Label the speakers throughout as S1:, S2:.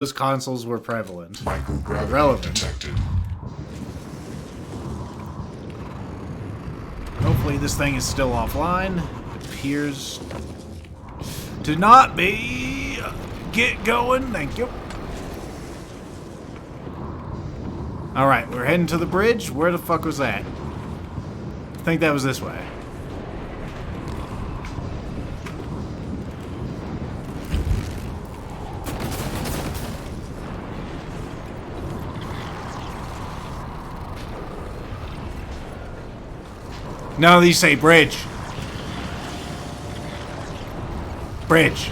S1: those consoles were prevalent.
S2: Microgravity
S1: Relevant.
S2: detected.
S1: Hopefully this thing is still offline. It appears to not be. Get going. Thank you. Alright, we're heading to the bridge. Where the fuck was that? I think that was this way. None of these say bridge. Bridge.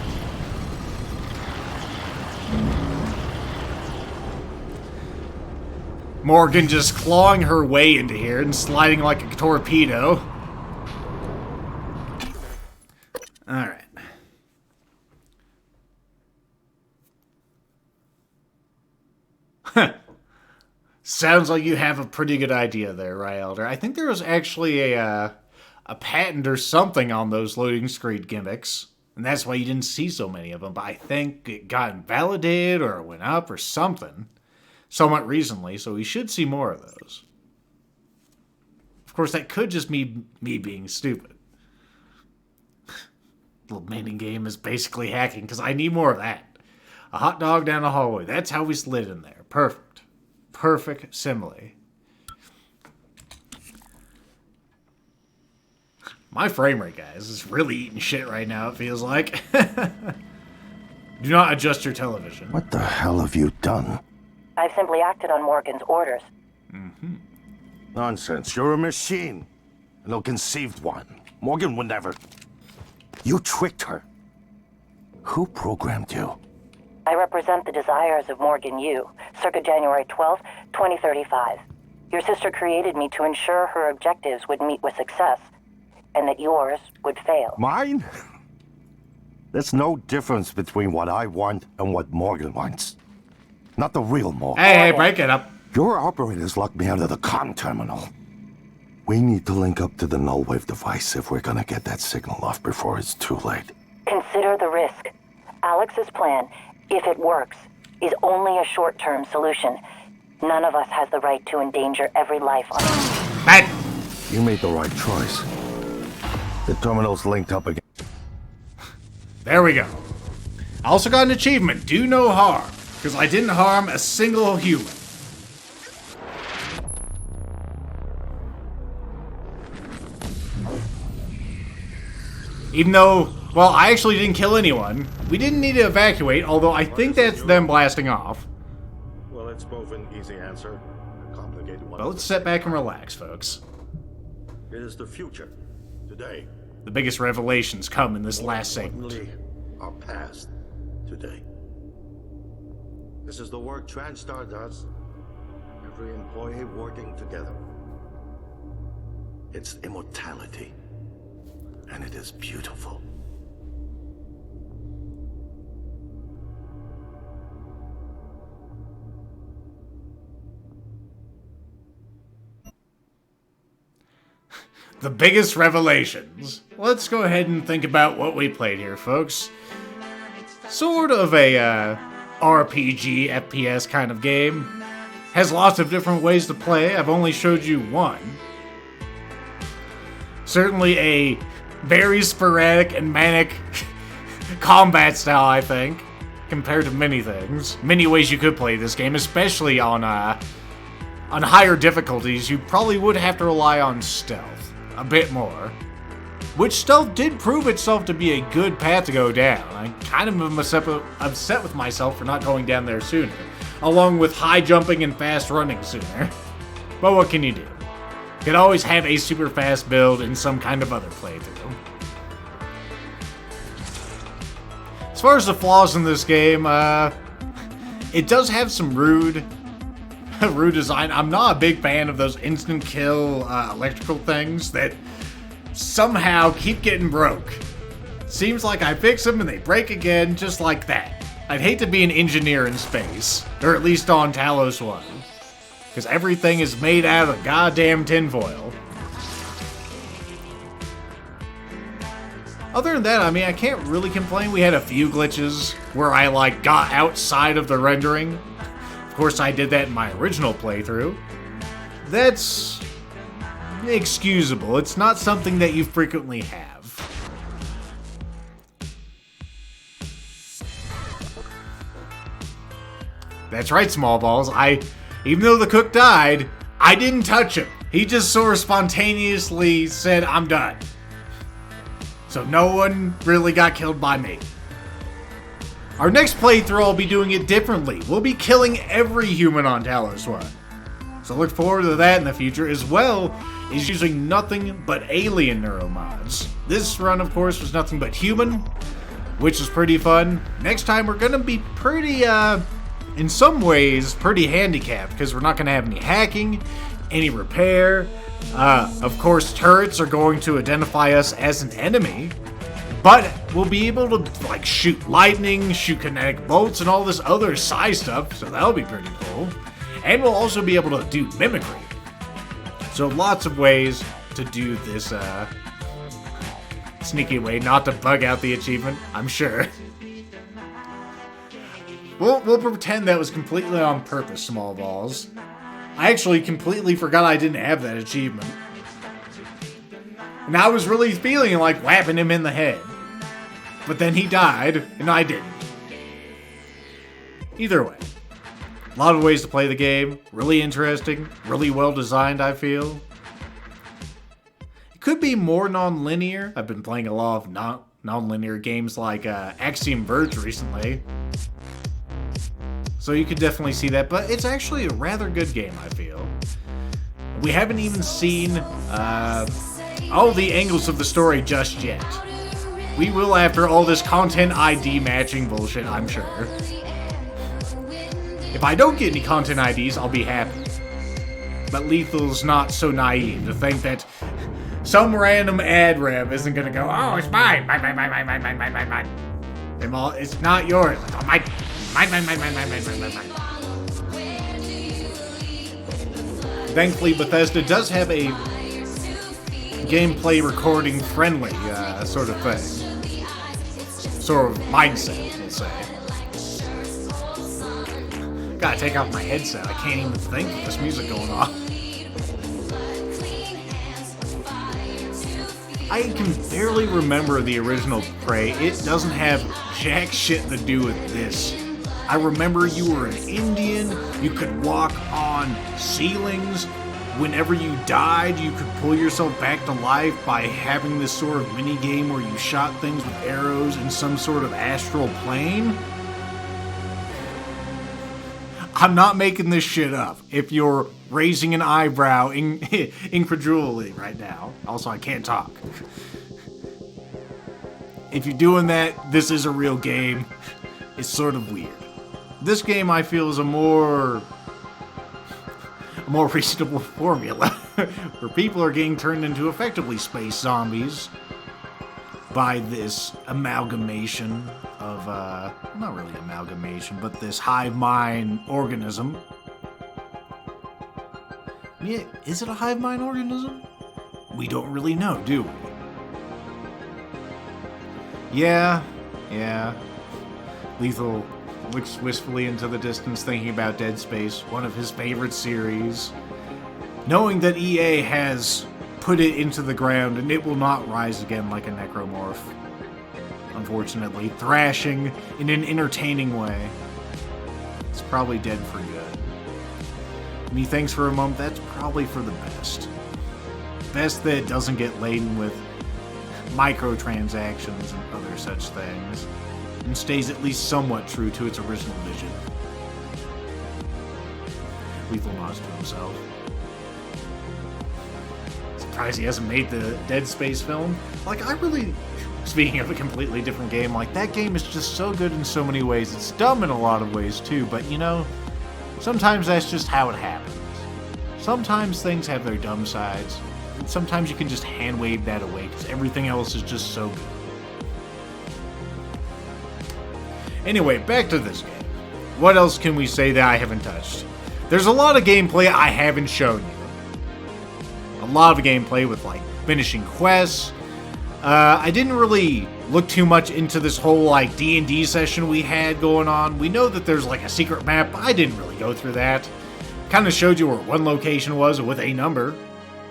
S1: Morgan just clawing her way into here and sliding like a torpedo. Alright. Sounds like you have a pretty good idea there, Ryelder. I think there was actually a patent or something on those loading screen gimmicks, and that's why you didn't see so many of them, but I think it got invalidated or it went up or something somewhat recently, so we should see more of those. Of course, that could just be me being stupid. Little mini game is basically hacking, because I need more of that. A hot dog down the hallway. That's how we slid in there. Perfect. Perfect simile. My frame rate, guys, is really eating shit right now, it feels like. Do not adjust your television.
S3: What the hell have you done?
S4: I've simply acted on Morgan's orders.
S3: Nonsense. You're a machine. An ill-conceived one. Morgan would never... You tricked her. Who programmed you?
S4: I represent the desires of Morgan Yu, circa January 12th, 2035. Your sister created me to ensure her objectives would meet with success, and that yours would fail.
S3: Mine? There's no difference between what I want and what Morgan wants. Not the real Morgan.
S1: Hey, break it up.
S3: Your operators locked me out of the comm terminal. We need to link up to the null wave device if we're gonna get that signal off before it's too late.
S4: Consider the risk. Alex's plan, if it works, is only a short-term solution. None of us has the right to endanger every life on Earth.
S1: Bad.
S3: You made the right choice. The terminal's linked up again.
S1: There we go. I also got an achievement, do no harm, because I didn't harm a single human. Even though, well, I actually didn't kill anyone. We didn't need to evacuate, although I think that's them blasting off.
S5: Well, it's both an easy answer and a complicated one.
S1: But let's sit back and relax, folks.
S5: It is the future, today.
S1: The biggest revelations come in this last segment.
S5: Importantly, our past, today. This is the work TranStar does. Every employee working together. It's immortality. And it is beautiful.
S1: The biggest revelations. Let's go ahead and think about what we played here, folks. Sort of a RPG, FPS kind of game. Has lots of different ways to play. I've only showed you one. Certainly a very sporadic and manic combat style, I think, compared to many things. Many ways you could play this game, especially on higher difficulties. You probably would have to rely on stealth a bit more, which stealth did prove itself to be a good path to go down. I kind of am upset with myself for not going down there sooner, along with high jumping and fast running sooner. But what can you do? Could always have a super fast build in some kind of other playthrough. As far as the flaws in this game, it does have some rude design. I'm not a big fan of those instant kill electrical things that somehow keep getting broke. Seems like I fix them and they break again just like that. I'd hate to be an engineer in space, or at least on Talos 1. Because everything is made out of goddamn tinfoil. Other than that, I mean, I can't really complain. We had a few glitches where I, like, got outside of the rendering. Of course, I did that in my original playthrough. That's excusable. It's not something that you frequently have. That's right, small balls. Even though the cook died, I didn't touch him. He just sort of spontaneously said, I'm done. So no one really got killed by me. Our next playthrough, I'll be doing it differently. We'll be killing every human on Talos 1. So look forward to that in the future, as well as using nothing but alien neuromods. This run, of course, was nothing but human, which is pretty fun. Next time, we're gonna be pretty, in some ways, pretty handicapped, because we're not gonna have any hacking, any repair. Of course, turrets are going to identify us as an enemy, but we'll be able to, like, shoot lightning, shoot kinetic bolts, and all this other psi stuff, so that'll be pretty cool. And we'll also be able to do mimicry. So lots of ways to do this, sneaky way not to bug out the achievement, I'm sure. We'll pretend that was completely on purpose, small balls. I actually completely forgot I didn't have that achievement. And I was really feeling like whapping him in the head. But then he died, and I didn't. Either way. A lot of ways to play the game. Really interesting. Really well designed, I feel. It could be more non-linear. I've been playing a lot of non-linear games like Axiom Verge recently. So you could definitely see that, but it's actually a rather good game, I feel. We haven't even seen all the angles of the story just yet. We will after all this content ID matching bullshit, I'm sure. If I don't get any content IDs, I'll be happy. But Lethal's not so naive to think that some random ad rev isn't gonna go, oh, it's mine. Mine. It's not yours. It's mine. Mine. Thankfully, Bethesda does have a gameplay recording friendly sort of thing. Sort of mindset, we'll say. Gotta take off my headset. I can't even think with this music going on. I can barely remember the original Prey. It doesn't have jack shit to do with this. I remember you were an Indian, you could walk on ceilings. Whenever you died, you could pull yourself back to life by having this sort of mini-game where you shot things with arrows in some sort of astral plane. I'm not making this shit up. If you're raising an eyebrow incredulously right now. Also, I can't talk. If you're doing that, this is a real game. It's sort of weird. This game, I feel, is a more reasonable formula, where people are getting turned into effectively space zombies by this amalgamation of, not really amalgamation, but this hive mind organism. Yeah, is it a hive mind organism? We don't really know, do we? Yeah. Lethal looks wistfully into the distance, thinking about Dead Space, one of his favorite series. Knowing that EA has put it into the ground and it will not rise again like a necromorph. Unfortunately, thrashing in an entertaining way. It's probably dead for good. And he thinks for a moment that's probably for the best. Best that it doesn't get laden with microtransactions and other such things, and stays at least somewhat true to its original vision. Lethal nods to himself. Surprised he hasn't made the Dead Space film. Like, speaking of a completely different game, like, that game is just so good in so many ways. It's dumb in a lot of ways, too, but, you know, sometimes that's just how it happens. Sometimes things have their dumb sides, and sometimes you can just hand-wave that away, because everything else is just so good. Anyway, back to this game. What else can we say that I haven't touched? There's a lot of gameplay I haven't shown you. A lot of gameplay with, like, finishing quests, I didn't really look too much into this whole, like, D&D session we had going on. We know that there's, like, a secret map, but I didn't really go through that. Kind of showed you where one location was with a number,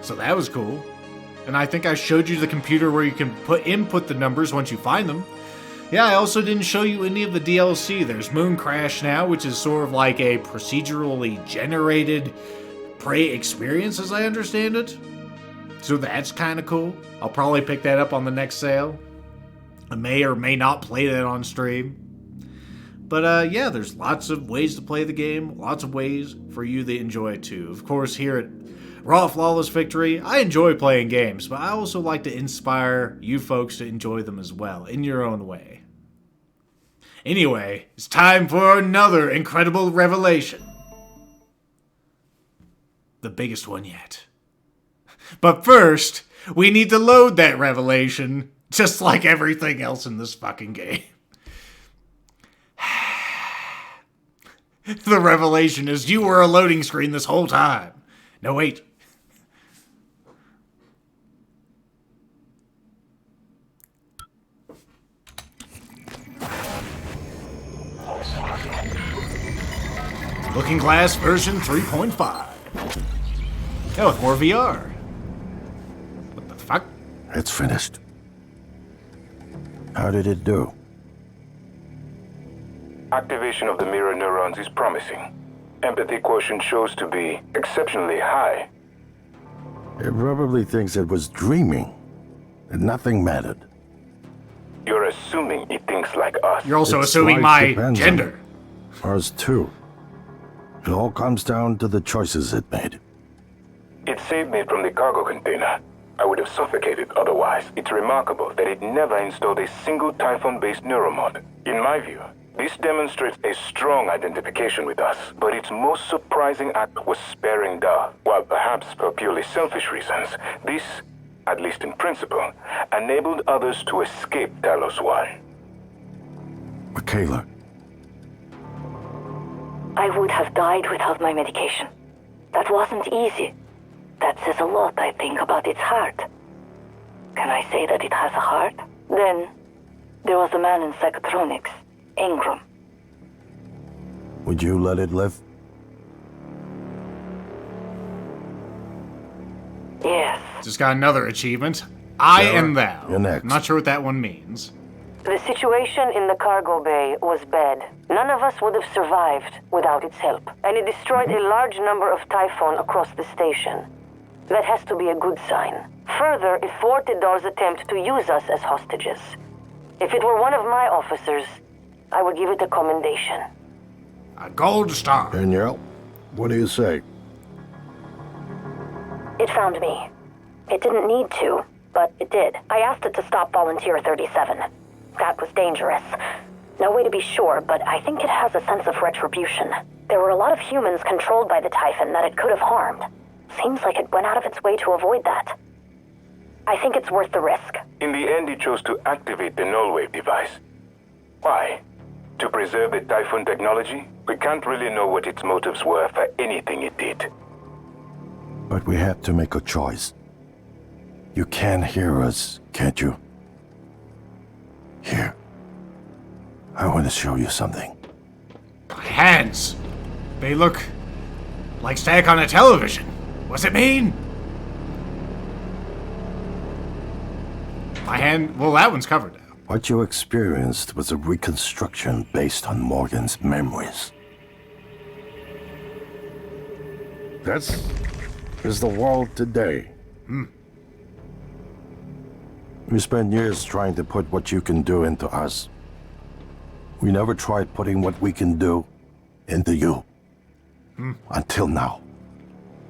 S1: so that was cool. And I think I showed you the computer where you can input the numbers once you find them. Yeah, I also didn't show you any of the DLC. There's Moon Crash now, which is sort of like a procedurally generated Prey experience, as I understand it. So that's kind of cool. I'll probably pick that up on the next sale. I may or may not play that on stream. But yeah, there's lots of ways to play the game, lots of ways for you to enjoy it too. Of course, here at Raw Flawless Victory, I enjoy playing games, but I also like to inspire you folks to enjoy them as well, in your own way. Anyway, it's time for another incredible revelation. The biggest one yet. But first, we need to load that revelation, just like everything else in this fucking game. The revelation is you were a loading screen this whole time. No, wait. Looking Glass version 3.5. Yeah, with more VR. What the fuck?
S3: It's finished. How did it do?
S2: Activation of the mirror neurons is promising. Empathy quotient shows to be exceptionally high.
S3: It probably thinks it was dreaming, and nothing mattered.
S2: You're assuming it thinks like us.
S1: You're also
S3: Its
S1: assuming
S3: life
S1: my
S3: depends on
S1: gender.
S3: Ours too. It all comes down to the choices it made.
S2: It saved me from the cargo container. I would have suffocated otherwise. It's remarkable that it never installed a single Typhon-based neuromod. In my view, this demonstrates a strong identification with us, but its most surprising act was sparing Dar. While perhaps for purely selfish reasons, this, at least in principle, enabled others to escape Talos 1.
S3: Michaela,
S4: I would have died without my medication. That wasn't easy. That says a lot, I think, about its heart. Can I say that it has a heart? Then, there was a man in psychotronics, Ingram.
S3: would you let it live?
S4: Yes.
S1: Just got another achievement. I
S3: Sarah,
S1: am thou.
S3: you're next.
S1: I'm not sure what that one means.
S4: The situation in the cargo bay was bad. None of us would have survived without its help, and it destroyed a large number of Typhon across the station. That has to be a good sign. Further, it thwarted Dar's attempt to use us as hostages. If it were one of my officers, I would give it a commendation.
S1: A gold star.
S3: Danielle, what do you say?
S4: It found me. It didn't need to, but it did. I asked it to stop Volunteer 37. That was dangerous. No way to be sure, but I think it has a sense of retribution. There were a lot of humans controlled by the Typhon that it could have harmed. Seems like it went out of its way to avoid that. I think it's worth the risk.
S2: In the end, it chose to activate the null wave device. Why? To preserve the Typhon technology? We can't really know what its motives were for anything it did.
S3: But we have to make a choice. You can hear us, can't you? Here. I want to show you something.
S1: My hands. They look like static on a television. What's it mean? My hand... Well, that one's covered now.
S3: What you experienced was a reconstruction based on Morgan's memories. This is the world today. We spent years trying to put what you can do into us. We never tried putting what we can do into you. Until now.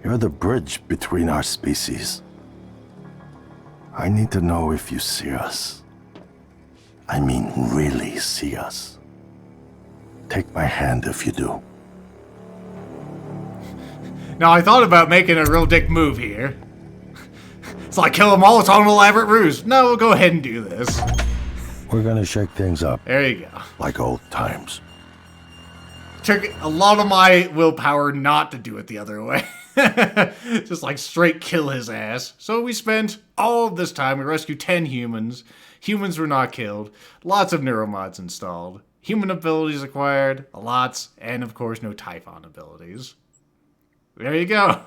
S3: You're the bridge between our species. I need to know if you see us. I mean, really see us. Take my hand if you do.
S1: Now, I thought about making a real dick move here. It's like kill them all, it's all an elaborate ruse. No, we'll go ahead and do this.
S3: We're gonna shake things up.
S1: There you go.
S3: Like old times.
S1: Took a lot of my willpower not to do it the other way. Just like straight kill his ass. So we spent all of this time, we rescued 10 humans. Humans were not killed. Lots of neuromods installed. Human abilities acquired, lots, and of course no Typhon abilities. There you go.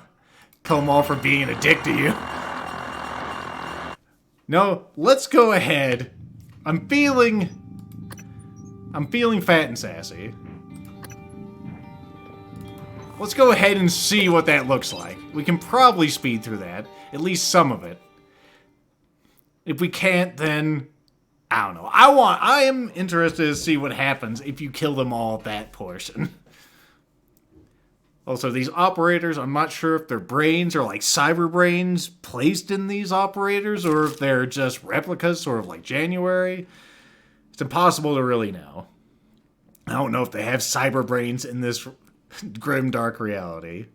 S1: Kill them all for being a dick to you. No, let's go ahead. I'm feeling fat and sassy. Let's go ahead and see what that looks like. We can probably speed through that, at least some of it. If we can't, then I don't know. I am interested to see what happens if you kill them all at that portion. Also, these operators, I'm not sure if their brains are like cyber brains placed in these operators or if they're just replicas, sort of like January. It's impossible to really know. I don't know if they have cyber brains in this grim dark reality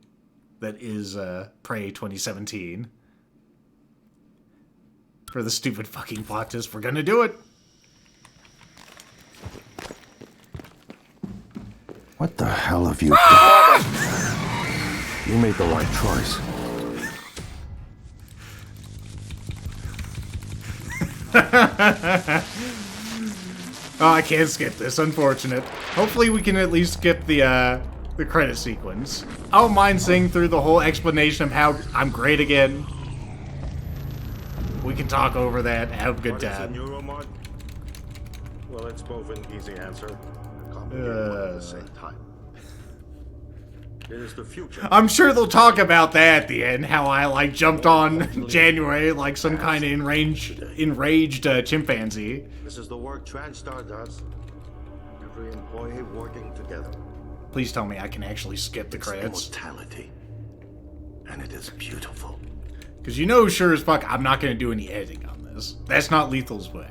S1: that is Prey 2017. For the stupid fucking plot twist, we're gonna do it.
S3: What the hell have you done? You made the right choice.
S1: Oh, I can't skip this. Unfortunate. Hopefully we can at least skip the credit sequence. I don't mind seeing through the whole explanation of how I'm great again. We can talk over that, have a good time.
S5: Neuromod? Well, it's both an easy answer and a complicated one at the same time. It is the future.
S1: I'm sure they'll talk about that at the end, how I, like, jumped on January like some kind of enraged chimpanzee.
S5: This is the work TranStar does. Every employee working together.
S1: Please tell me I can actually skip the credits.
S3: Immortality. And it is beautiful.
S1: Because you know sure as fuck I'm not going to do any editing on this. That's not Lethal's way.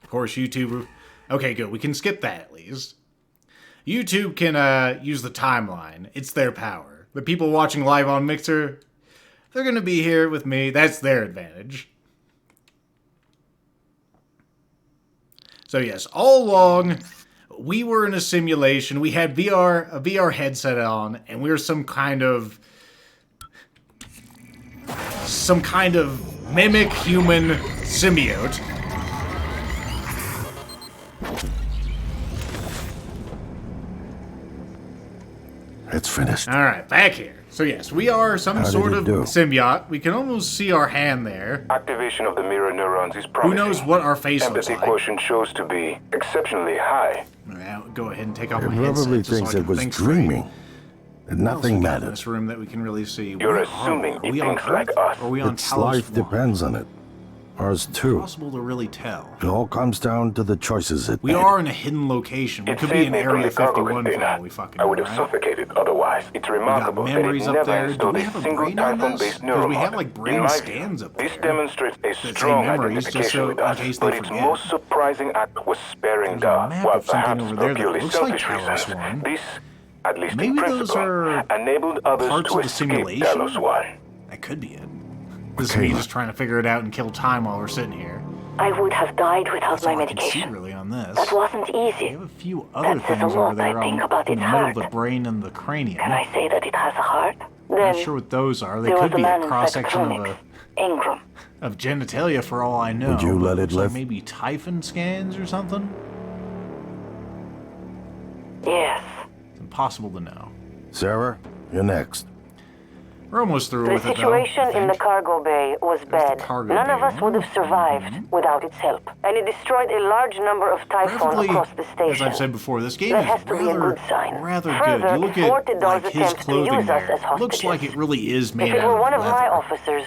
S1: Of course, YouTube... Okay, good. We can skip that at least. YouTube can use the timeline. It's their power. The people watching live on Mixer, they're going to be here with me. That's their advantage. So yes, all along, we were in a simulation. We had a VR headset on, and we were some kind of mimic human symbiote.
S3: It's finished.
S1: All right, back here. So yes, we are some sort of symbiote. We can almost see our hand there.
S2: Activation of the mirror neurons is promising.
S1: Who knows what our face looks
S2: Empathy
S1: like?
S2: quotient shows to be exceptionally high.
S1: All right, I'll go ahead and take off
S3: It
S1: my headset.
S3: probably
S1: just so
S3: thinks
S1: I
S3: it
S1: can
S3: was
S1: think straight.
S3: dreaming. That nothing
S1: In
S3: mattered.
S1: this room that we can really see.
S2: You're
S1: Where
S2: assuming
S1: are we?
S2: it
S1: Are we on
S2: thinks like
S1: Earth?
S2: us.
S1: Or are we on
S3: Its
S1: Talos
S3: life
S1: 1?
S3: depends on it. Ours too.
S1: Impossible to really tell.
S3: It all comes down to the choices it
S1: We
S3: made.
S1: are in a hidden location. We
S2: It
S1: could be
S2: saved
S1: in
S2: me from
S1: Area
S2: the cargo
S1: 51 for
S2: container.
S1: all we fucking
S2: I
S1: know,
S2: would have
S1: right?
S2: suffocated otherwise. It's remarkable that it
S1: memories up
S2: never
S1: there. Do
S2: installed
S1: we
S2: a
S1: have a
S2: single
S1: brain on this?
S2: Typhon-based
S1: 'Cause we have,
S2: neuromod.
S1: like, brain
S2: In my
S1: scans
S2: view,
S1: up
S2: this
S1: there
S2: demonstrates a
S1: that say
S2: strong
S1: memories, just
S2: identification
S1: so
S2: with
S1: in
S2: us,
S1: case they
S2: but its
S1: forget.
S2: most surprising act was sparing
S1: There's a
S2: Dar,
S1: map
S2: while
S1: of something
S2: perhaps
S1: over
S2: for
S1: there that
S2: purely
S1: looks like
S2: selfish
S1: Talos
S2: reasons.
S1: 1.
S2: This, at least
S1: Maybe
S2: in
S1: those
S2: principle,
S1: are
S2: enabled others
S1: parts
S2: to
S1: of the
S2: escape
S1: simulation?
S2: Talos 1.
S1: That could be it. This is me just trying to figure it out and kill time while we're sitting here.
S4: I would have died without
S1: That's
S4: my
S1: all I can see
S4: medication.
S1: really on this.
S4: That wasn't
S1: We
S4: easy.
S1: have a few other
S4: That says a
S1: things over
S4: lot,
S1: there
S4: I think,
S1: on,
S4: about
S1: in the
S4: its
S1: middle of the
S4: heart.
S1: brain and the cranium.
S4: Can I say that it has a heart?
S1: I'm
S4: Then
S1: not sure what those are. They
S4: there
S1: could
S4: was a
S1: be
S4: man
S1: a
S4: in
S1: cross-section
S4: psychotronics, Ingram.
S1: of genitalia for all I know.
S3: Would you
S1: but
S3: let it
S1: looks like
S3: live?
S1: maybe Typhon scans or something?
S4: Yes.
S1: It's impossible to know.
S3: Sarah, you're next.
S1: We're almost through
S4: The
S1: with it, though.
S4: situation in the cargo bay was bad.
S1: cargo
S4: None of
S1: bay.
S4: us would have survived without its help. And it destroyed a large number of Typhon
S1: Preferably,
S4: across the station.
S1: as I've said before, this game
S4: That
S1: is
S4: has to be a good sign.
S1: rather
S4: Further,
S1: good. You look
S4: it thwarted
S1: at
S4: those
S1: like his
S4: attempts to
S1: clothing
S4: use us
S1: there.
S4: as hostages.
S1: Looks like it really is made
S4: If it
S1: out
S4: were
S1: of
S4: one of
S1: leather.
S4: my officers,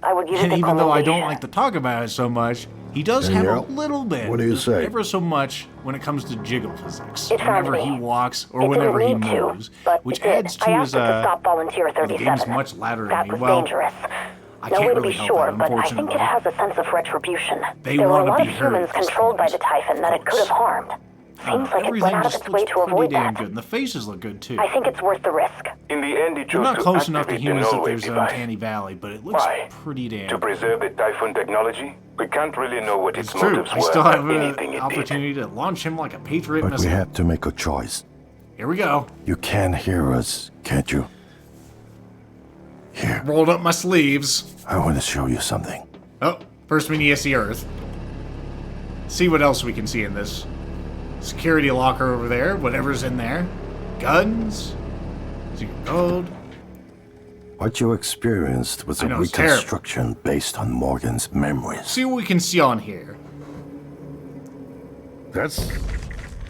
S4: I would give
S1: And
S4: it a
S1: even though I don't
S4: commendation.
S1: like to talk about it so much, he does have a
S3: Danielle,
S1: little bit,
S3: what do you
S1: just
S3: say?
S1: ever so much, when it comes to jiggle physics.
S4: It found
S1: Whenever
S4: me.
S1: he walks or
S4: It
S1: whenever he
S4: didn't need to,
S1: moves,
S4: but
S1: which
S4: it did.
S1: adds to
S4: I
S1: his
S4: asked it to stop Volunteer
S1: the
S4: 37.
S1: game's much louder
S4: That
S1: than me.
S4: was
S1: Well,
S4: dangerous.
S1: I
S4: No
S1: can't
S4: way to
S1: really
S4: be
S1: help
S4: sure,
S1: that,
S4: but I think
S1: unfortunately.
S4: it has a sense of retribution.
S1: They
S4: There were a
S1: wanna
S4: lot
S1: be
S4: of
S1: heard
S4: humans
S1: at this
S4: controlled by
S1: point,
S4: the Typhon that it could have
S1: folks.
S4: harmed. Seems like it
S1: Everything
S4: went out of
S1: just
S4: its way
S1: looks
S4: to avoid
S1: pretty damn
S4: that.
S1: good, and the faces look good too.
S4: I think it's worth the risk.
S2: In the end, he
S1: We're
S2: chose
S1: not
S2: to
S1: close enough to
S2: activate the
S1: humans that
S2: null-wave
S1: there's an
S2: device.
S1: uncanny valley, but it looks
S2: Why?
S1: pretty damn
S2: To
S1: good.
S2: preserve the Typhon technology? We can't really know what its
S1: It's true.
S2: motives
S1: I
S2: were,
S1: still
S2: but
S1: have
S2: anything
S1: an
S2: it
S1: opportunity to launch him like a Patriot
S3: But we
S1: missile.
S3: had to make a choice.
S1: Here we go.
S3: You can hear us, can't you? Here,
S1: Rolled up my sleeves.
S3: I want to show you something.
S1: Oh, first we need to see Earth. See what else we can see in this. Security locker over there, whatever's in there. Guns. Secret code.
S3: What you experienced was a
S1: I know, it's terrible.
S3: reconstruction based on Morgan's memories.
S1: See what we can see on here.
S3: This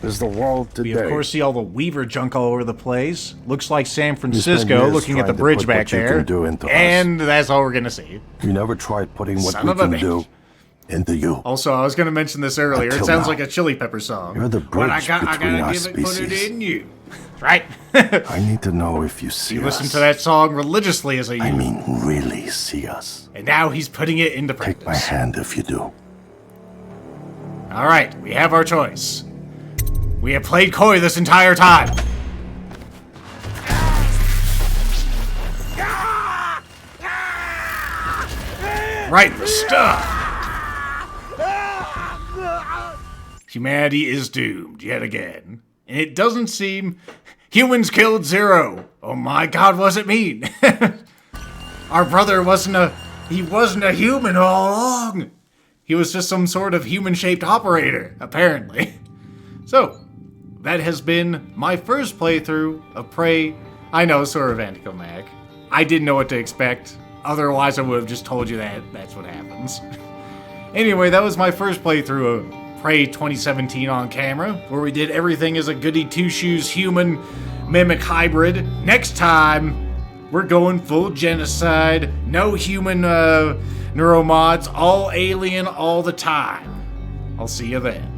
S3: is the world
S1: We
S3: today.
S1: of course see all the Weaver junk all over the place. Looks like San
S3: spent
S1: Francisco,
S3: years
S1: looking at the
S3: trying to
S1: bridge
S3: put
S1: back
S3: what you
S1: there.
S3: can do into us.
S1: And that's all we're gonna see.
S3: We never tried putting what
S1: Son
S3: we
S1: of a
S3: can
S1: bitch.
S3: do into you.
S1: Also, I was gonna mention this earlier. It
S3: Until
S1: sounds
S3: now.
S1: like a Chili Pepper song.
S3: You're the
S1: What I
S3: bridge
S1: got, I
S3: between
S1: gotta
S3: our
S1: give it, put it
S3: species.
S1: in you. Right?
S3: I need to know if you see
S1: You
S3: us.
S1: listen to that song religiously as a
S3: I
S1: youth.
S3: mean, really see us.
S1: And now he's putting it into
S3: Take my
S1: practice.
S3: hand if you do.
S1: Alright, we have our choice. We have played coy this entire time. Right in the stuff. Humanity is doomed yet again. And it doesn't seem... Humans killed Zero. Oh my god, what does it mean? Our brother wasn't a human all along. He was just some sort of human-shaped operator, apparently. So, that has been my first playthrough of Prey. I know, sort of anticlimactic. I didn't know what to expect. Otherwise, I would have just told you that that's what happens. Anyway, that was my first playthrough of Prey 2017 on camera, where we did everything as a goody two-shoes human mimic hybrid. Next time, we're going full genocide, no human neuromods, all alien all the time. I'll see you then.